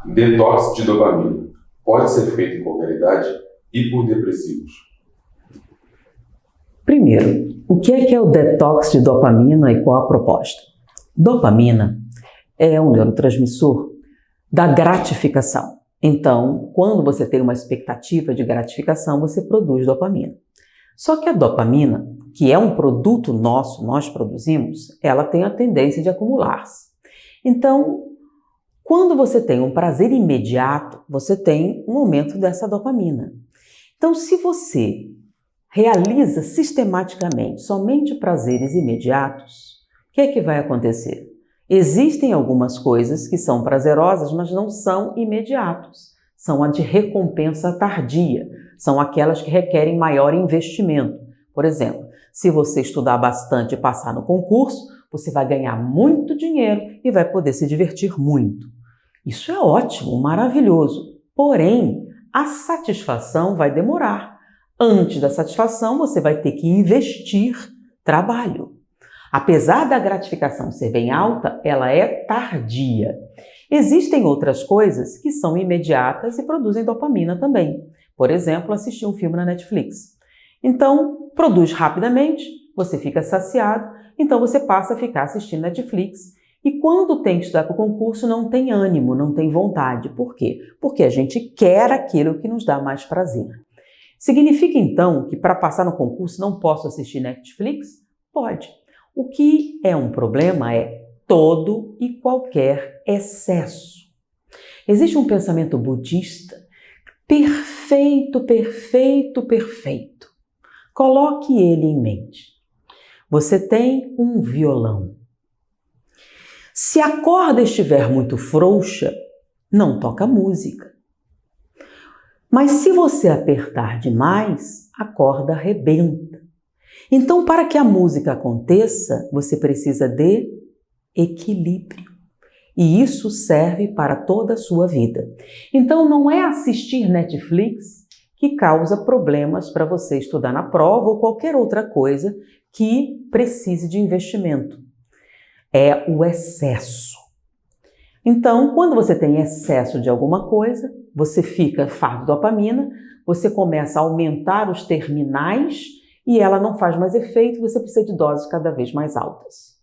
Detox de dopamina. Pode ser feito em qualquer idade e por depressivos. Primeiro, o que é o detox de dopamina e qual a proposta? Dopamina é um neurotransmissor da gratificação. Então, quando você tem uma expectativa de gratificação, você produz dopamina. Só que a dopamina, que é um produto nosso, nós produzimos, ela tem a tendência de acumular-se. Então, quando você tem um prazer imediato, você tem um aumento dessa dopamina. Então, se você realiza sistematicamente somente prazeres imediatos, o que é que vai acontecer? Existem algumas coisas que são prazerosas, mas não são imediatos. São a de recompensa tardia. São aquelas que requerem maior investimento. Por exemplo, se você estudar bastante e passar no concurso, você vai ganhar muito dinheiro e vai poder se divertir muito. Isso é ótimo, maravilhoso. Porém, a satisfação vai demorar. Antes da satisfação, você vai ter que investir trabalho. Apesar da gratificação ser bem alta, ela é tardia. Existem outras coisas que são imediatas e produzem dopamina também. Por exemplo, assistir um filme na Netflix. Então, produz rapidamente, você fica saciado, então você passa a ficar assistindo Netflix. E quando tem que estudar para o concurso, não tem ânimo, não tem vontade. Por quê? Porque a gente quer aquilo que nos dá mais prazer. Significa então que para passar no concurso não posso assistir Netflix? Pode. O que é um problema é todo e qualquer excesso. Existe um pensamento budista perfeito, perfeito, perfeito. Coloque ele em mente. Você tem um violão. Se a corda estiver muito frouxa, não toca música. Mas se você apertar demais, a corda arrebenta. Então, para que a música aconteça, você precisa de equilíbrio. E isso serve para toda a sua vida. Então, não é assistir Netflix que causa problemas para você estudar na prova ou qualquer outra coisa que precise de investimento. É o excesso. Então, quando você tem excesso de alguma coisa, você fica farto de dopamina, você começa a aumentar os terminais e ela não faz mais efeito, você precisa de doses cada vez mais altas.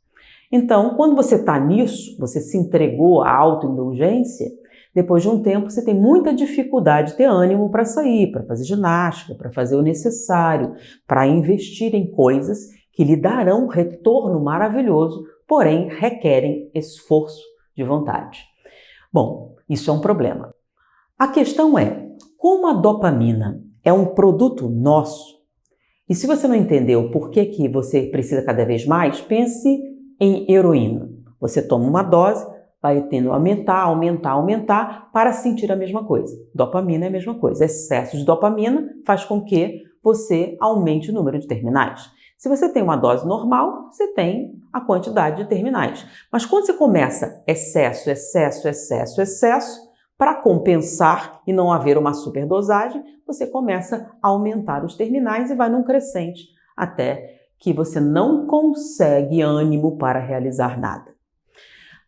Então, quando você está nisso, você se entregou à autoindulgência, depois de um tempo você tem muita dificuldade de ter ânimo para sair, para fazer ginástica, para fazer o necessário, para investir em coisas que lhe darão um retorno maravilhoso, porém requerem esforço de vontade. Bom, isso é um problema. A questão é, como a dopamina é um produto nosso, e se você não entendeu por que você precisa cada vez mais, pense em heroína. Você toma uma dose, vai tendo a aumentar para sentir a mesma coisa. Dopamina é a mesma coisa. Excesso de dopamina faz com que você aumente o número de terminais. Se você tem uma dose normal, você tem a quantidade de terminais. Mas quando você começa excesso, para compensar e não haver uma superdosagem, você começa a aumentar os terminais e vai num crescente até que você não consegue ânimo para realizar nada.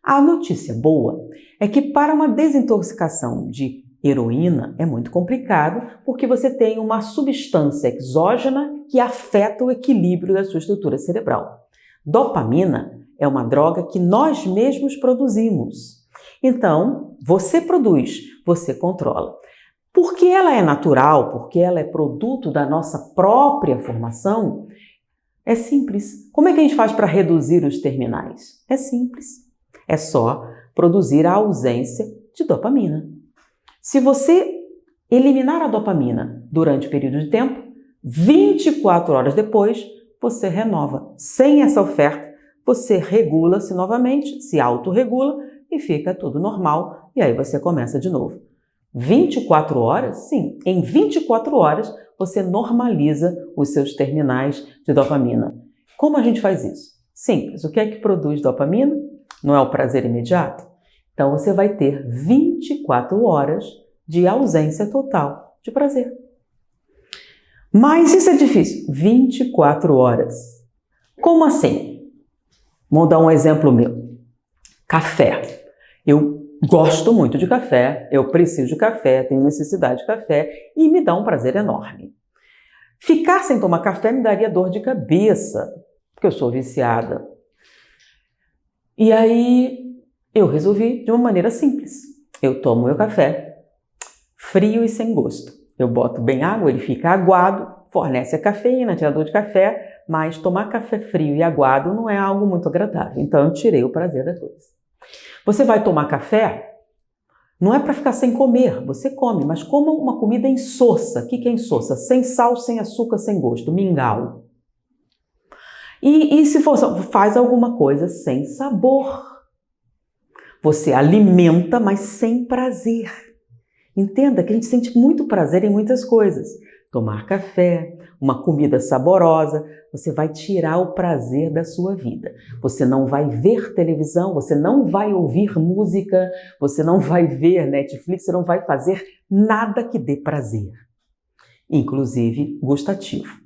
A notícia boa é que para uma desintoxicação de heroína é muito complicado porque você tem uma substância exógena que afeta o equilíbrio da sua estrutura cerebral. Dopamina é uma droga que nós mesmos produzimos. Então, você produz, você controla. Porque ela é natural, porque ela é produto da nossa própria formação, é simples. Como é que a gente faz para reduzir os terminais? É simples. É só produzir a ausência de dopamina. Se você eliminar a dopamina durante o período de tempo, 24 horas depois, você renova. Sem essa oferta, você regula-se novamente, se autorregula e fica tudo normal. E aí você começa de novo. 24 horas? Sim, em 24 horas você normaliza os seus terminais de dopamina. Como a gente faz isso? Simples. O que é que produz dopamina? Não é o prazer imediato? Então você vai ter 24 horas de ausência total de prazer. Mas isso é difícil. 24 horas. Como assim? Vou dar um exemplo meu. Café. Eu gosto muito de café, eu preciso de café, tenho necessidade de café e me dá um prazer enorme. Ficar sem tomar café me daria dor de cabeça, porque eu sou viciada. E aí eu resolvi de uma maneira simples. Eu tomo meu café frio e sem gosto. Eu boto bem água, ele fica aguado, fornece a cafeína, tira a dor de café, mas tomar café frio e aguado não é algo muito agradável. Então eu tirei o prazer da coisa. Você vai tomar café, não é para ficar sem comer, você come, mas coma uma comida insossa. O que é insossa? Sem sal, sem açúcar, sem gosto, mingau. E se for, faz alguma coisa sem sabor. Você alimenta, mas sem prazer. Entenda que a gente sente muito prazer em muitas coisas. Tomar café, uma comida saborosa, você vai tirar o prazer da sua vida. Você não vai ver televisão, você não vai ouvir música, você não vai ver Netflix, você não vai fazer nada que dê prazer, inclusive gustativo.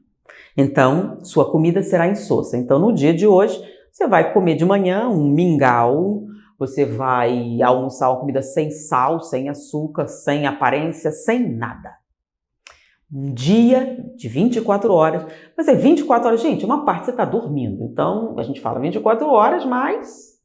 Então, sua comida será insossa. Então, no dia de hoje, você vai comer de manhã um mingau, você vai almoçar uma comida sem sal, sem açúcar, sem aparência, sem nada. Um dia de 24 horas. Mas é 24 horas, gente, uma parte você está dormindo. Então, a gente fala 24 horas, mas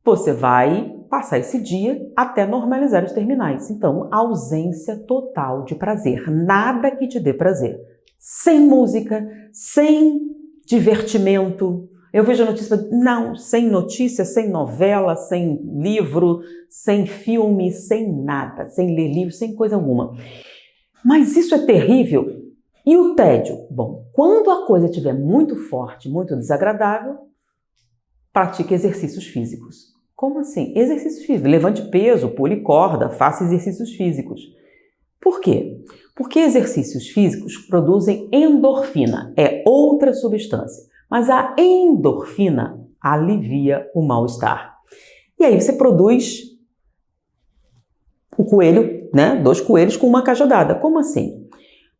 você vai passar esse dia até normalizar os terminais. Então, ausência total de prazer. Nada que te dê prazer. Sem música, sem divertimento. Eu vejo a notícia, não, sem notícia, sem novela, sem livro, sem filme, sem nada, sem ler livro, sem coisa alguma. Mas isso é terrível. E o tédio? Bom, quando a coisa estiver muito forte, muito desagradável, pratique exercícios físicos. Como assim? Exercícios físicos. Levante peso, pule corda, faça exercícios físicos. Por quê? Porque exercícios físicos produzem endorfina, é outra substância. Mas a endorfina alivia o mal-estar. E aí você produz o coelho, né? 2 coelhos com uma cajadada. Como assim?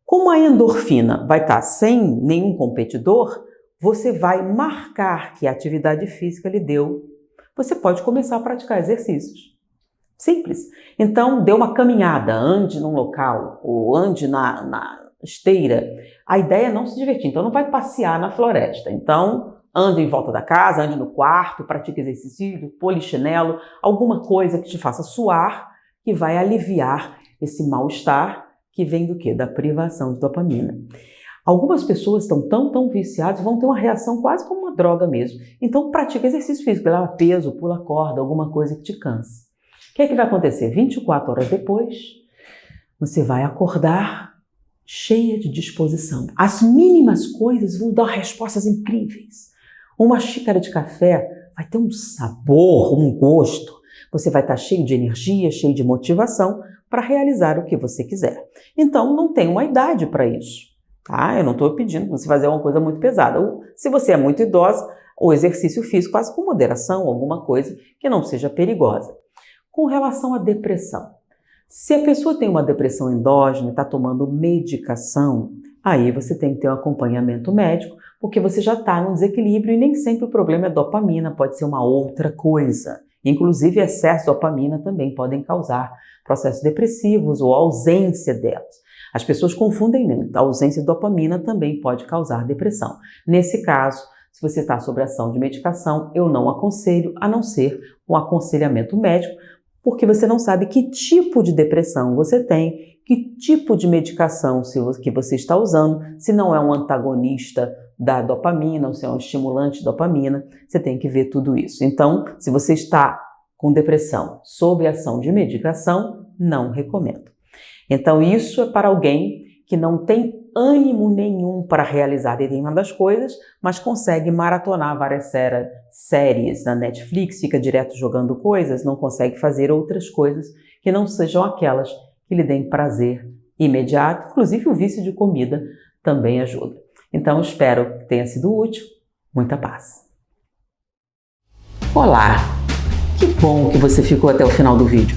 Como a endorfina vai estar sem nenhum competidor, você vai marcar que a atividade física lhe deu. Você pode começar a praticar exercícios. Simples. Então, dê uma caminhada, ande num local, ou ande na esteira. A ideia é não se divertir, então não vai passear na floresta. Então, ande em volta da casa, ande no quarto, pratique exercício, polichinelo, alguma coisa que te faça suar, que vai aliviar esse mal-estar que vem do quê? Da privação de dopamina. Algumas pessoas estão tão viciadas, vão ter uma reação quase como uma droga mesmo. Então, pratique exercício físico, leva peso, pula corda, alguma coisa que te canse. O que é que vai acontecer? 24 horas depois, você vai acordar cheia de disposição. As mínimas coisas vão dar respostas incríveis. Uma xícara de café vai ter um sabor, um gosto. Você vai estar cheio de energia, cheio de motivação para realizar o que você quiser. Então, não tem uma idade para isso. Tá? Eu não estou pedindo para você fazer uma coisa muito pesada. Ou, se você é muito idosa, o exercício físico faz com moderação, alguma coisa que não seja perigosa. Com relação à depressão, se a pessoa tem uma depressão endógena e está tomando medicação, aí você tem que ter um acompanhamento médico, porque você já está num desequilíbrio e nem sempre o problema é dopamina, pode ser uma outra coisa. Inclusive, excesso de dopamina também podem causar processos depressivos ou ausência delas. As pessoas confundem muito, a ausência de dopamina também pode causar depressão. Nesse caso, se você está sob ação de medicação, eu não aconselho, a não ser um aconselhamento médico, porque você não sabe que tipo de depressão você tem, que tipo de medicação que você está usando, se não é um antagonista da dopamina ou se é um estimulante de dopamina, você tem que ver tudo isso. Então, se você está com depressão sob ação de medicação, não recomendo. Então, isso é para alguém que não tem ânimo nenhum para realizar determinadas coisas, mas consegue maratonar várias séries na Netflix, fica direto jogando coisas, não consegue fazer outras coisas que não sejam aquelas que lhe deem prazer imediato. Inclusive o vício de comida também ajuda. Então espero que tenha sido útil. Muita paz. Olá! Que bom que você ficou até o final do vídeo.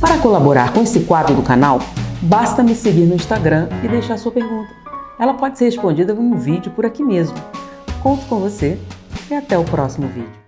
Para colaborar com esse quadro do canal, basta me seguir no Instagram e deixar sua pergunta. Ela pode ser respondida em um vídeo por aqui mesmo. Conto com você e até o próximo vídeo.